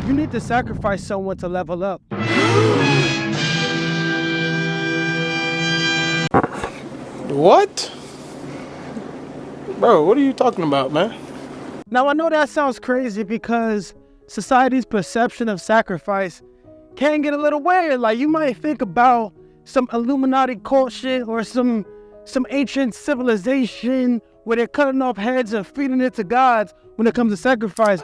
You need to sacrifice someone to level up. What? Bro, what are you talking about, man? Now, I know that sounds crazy because society's perception of sacrifice can get a little weird. Like, you might think about some Illuminati cult shit or some ancient civilization where they're cutting off heads and feeding it to gods when it comes to sacrifice.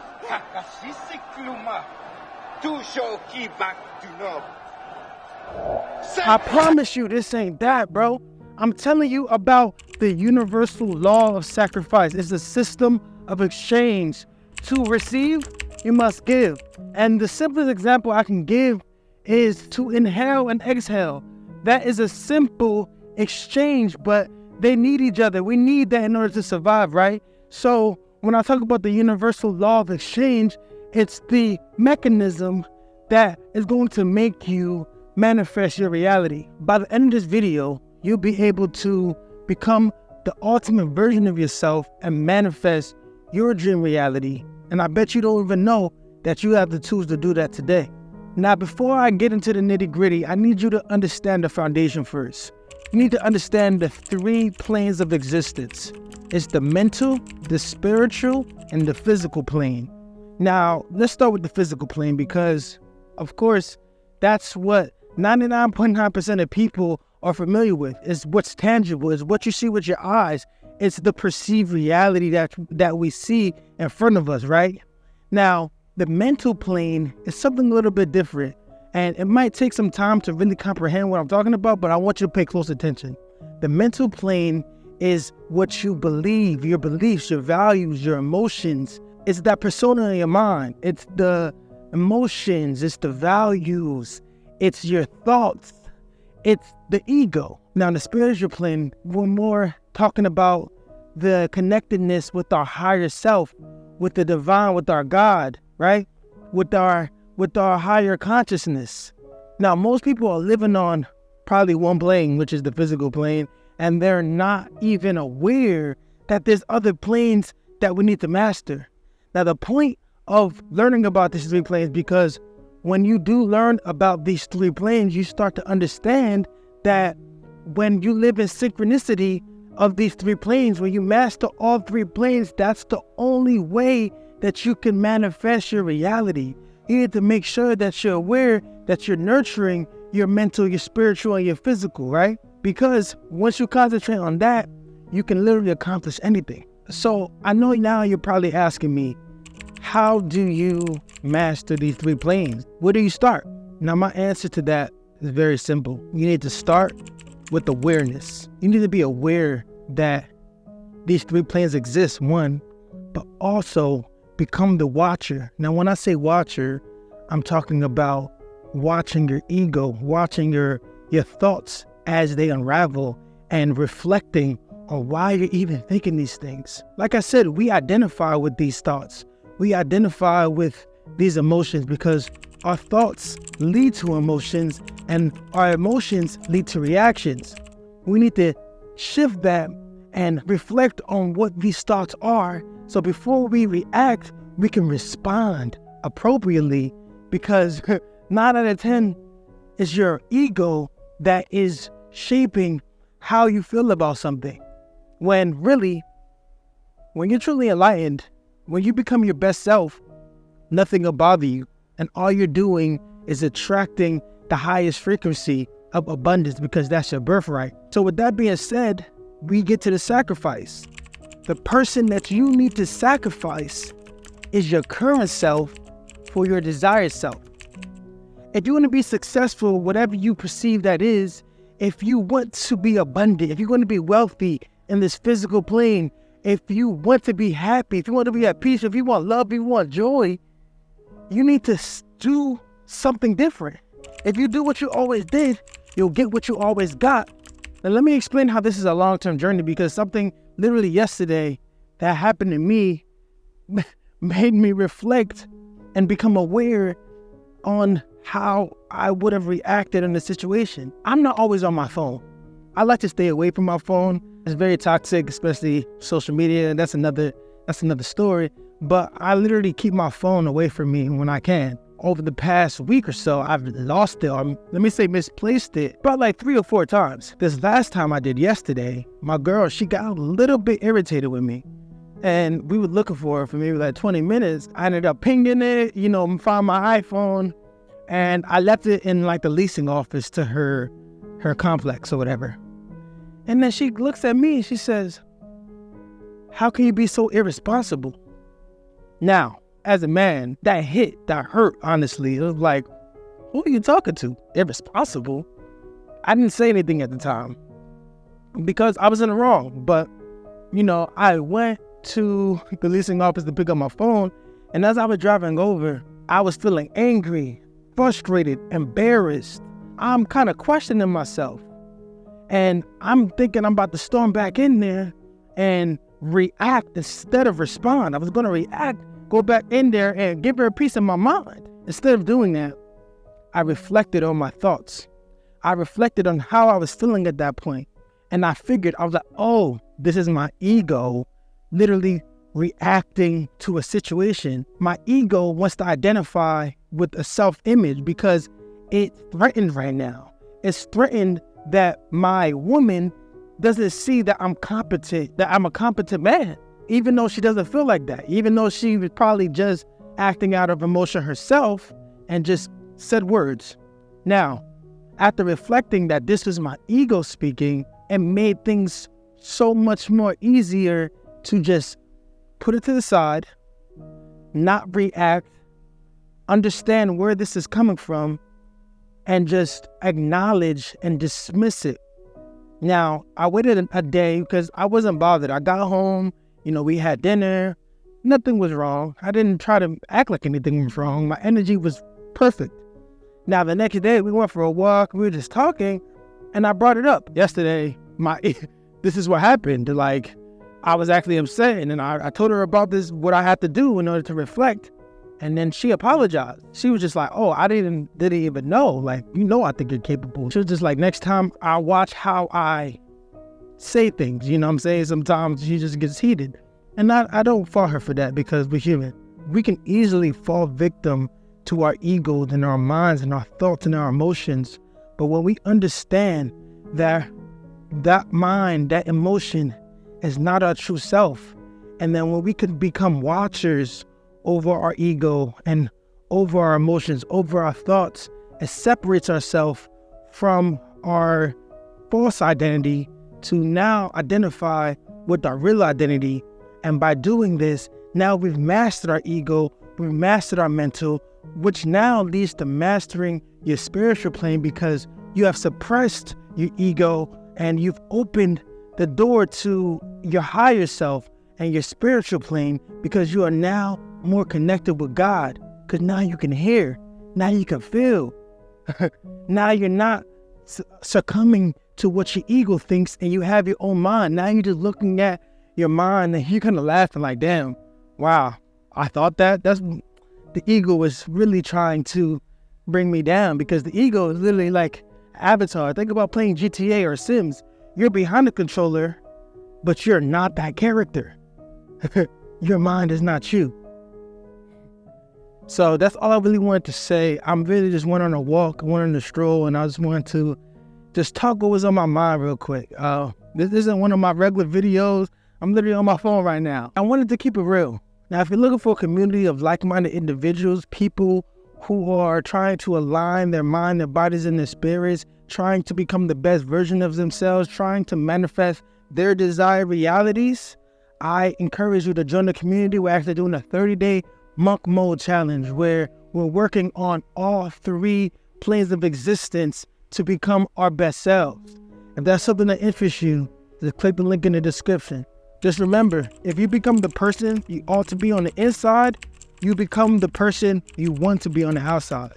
I promise you this ain't that, bro. I'm telling you about the universal law of sacrifice. It's a system of exchange. To receive, you must give. And the simplest example I can give is to inhale and exhale. That is a simple exchange, but they need each other. We need that in order to survive, right? So when I talk about the universal law of exchange, it's the mechanism that is going to make you manifest your reality. By the end of this video, you'll be able to become the ultimate version of yourself and manifest your dream reality. And I bet you don't even know that you have the tools to do that today. Now, before I get into the nitty-gritty, I need you to understand the foundation first. You need to understand the 3 planes of existence. It's the mental, the spiritual, and the physical plane. Now, let's start with the physical plane because, of course, that's what 99.9% of people are familiar with. It's what's tangible. It's what you see with your eyes. It's the perceived reality that we see in front of us, right? Now, the mental plane is something a little bit different. And it might take some time to really comprehend what I'm talking about, but I want you to pay close attention. The mental plane is what you believe, your beliefs, your values, your emotions. It's that persona in your mind. It's the emotions, it's the values, it's your thoughts, it's the ego. Now, in the spiritual plane, we're more talking about the connectedness with our higher self, with the divine, with our God, right? With our higher consciousness. Now, most people are living on probably one plane, which is the physical plane, and they're not even aware that there's other planes that we need to master. Now, the point of learning about these 3 planes, because when you do learn about these 3 planes, you start to understand that when you live in synchronicity of these 3 planes, when you master all 3 planes, that's the only way that you can manifest your reality. You need to make sure that you're aware that you're nurturing your mental, your spiritual, and your physical, right? Because once you concentrate on that, you can literally accomplish anything. So I know now you're probably asking me, how do you master these 3 planes? Where do you start? Now, my answer to that is very simple. You need to start with awareness. You need to be aware that these 3 planes exist, one, but also become the watcher. Now, when I say watcher, I'm talking about watching your ego, watching your thoughts as they unravel and reflecting on why you're even thinking these things. Like I said, we identify with these thoughts. We identify with these emotions because our thoughts lead to emotions and our emotions lead to reactions. We need to shift that and reflect on what these thoughts are. So before we react, we can respond appropriately, because 9 out of 10 is your ego that is shaping how you feel about something. When really, when you're truly enlightened, when you become your best self, nothing will bother you. And all you're doing is attracting the highest frequency of abundance, because that's your birthright. So with that being said, we get to the sacrifice. The person that you need to sacrifice is your current self for your desired self. If you want to be successful, whatever you perceive that is, if you want to be abundant, if you want to be wealthy in this physical plane, if you want to be happy, if you want to be at peace, if you want love, if you want joy, you need to do something different. If you do what you always did, you'll get what you always got. Now, let me explain how this is a long-term journey, because something literally yesterday that happened to me made me reflect and become aware on how I would have reacted in the situation. I'm not always on my phone. I like to stay away from my phone. It's very toxic, especially social media, and that's another story. But I literally keep my phone away from me when I can. over the past week or so, I've lost it, or let me say misplaced it, about like 3 or 4 times. This last time I did yesterday, my girl, she got a little bit irritated with me. And we were looking for her for maybe like 20 minutes. I ended up pinging it, find my iPhone, and I left it in like the leasing office to her complex or whatever. And then she looks at me and she says, "How can you be so irresponsible?" Now, as a man, that hurt, honestly. It was like, who are you talking to? Irresponsible? I didn't say anything at the time because I was in the wrong. But, I went to the leasing office to pick up my phone. And as I was driving over, I was feeling angry, frustrated, embarrassed. I'm kind of questioning myself. And I'm thinking I'm about to storm back in there and react instead of respond. I was going to react, go back in there and give her a piece of my mind. Instead of doing that, I reflected on my thoughts. I reflected on how I was feeling at that point. And I was like, oh, this is my ego literally reacting to a situation. My ego wants to identify with a self-image because it's threatened right now. It's threatened that my woman doesn't see that I'm competent, that I'm a competent man, even though she doesn't feel like that, even though she was probably just acting out of emotion herself and just said words. Now, after reflecting that this was my ego speaking, it made things so much more easier to just put it to the side, not react, understand where this is coming from, and just acknowledge and dismiss it. Now, I waited a day because I wasn't bothered. I got home, we had dinner. Nothing was wrong. I didn't try to act like anything was wrong. My energy was perfect. Now, the next day, we went for a walk. We were just talking, and I brought it up. Yesterday, this is what happened. Like, I was actually upset, and then I told her about this, what I had to do in order to reflect. And then she apologized. She was just like, oh, I didn't even know. Like, I think you're capable. She was just like, next time I watch how I say things, what I'm saying? Sometimes she just gets heated. And I don't fault her for that because we're human. We can easily fall victim to our egos and our minds and our thoughts and our emotions. But when we understand that mind, that emotion is not our true self, and then when we could become watchers over our ego and over our emotions, over our thoughts, it separates ourselves from our false identity to now identify with our real identity. And by doing this, now we've mastered our ego, we've mastered our mental, which now leads to mastering your spiritual plane because you have suppressed your ego and you've opened the door to your higher self and your spiritual plane because you are now more connected with God. Because now you can hear, now you can feel. Now you're not succumbing to what your ego thinks and you have your own mind. Now you're just looking at your mind and you're kind of laughing like, damn, wow, I thought that's the ego is really trying to bring me down because the ego is literally like Avatar. Think about playing GTA or Sims. You're behind the controller, but you're not that character. Your mind is not you. So that's all I really wanted to say. I'm really just went on a walk, went on a stroll, and I just wanted to just talk what was on my mind real quick. This isn't one of my regular videos. I'm literally on my phone right now. I wanted to keep it real. Now, if you're looking for a community of like-minded individuals, people who are trying to align their mind, their bodies, and their spirits, trying to become the best version of themselves, trying to manifest their desired realities, I encourage you to join the community. We're actually doing a 30-day monk mode challenge where we're working on all 3 planes of existence to become our best selves. If that's something that interests you, just click the link in the description. Just remember, if you become the person you ought to be on the inside, you become the person you want to be on the outside.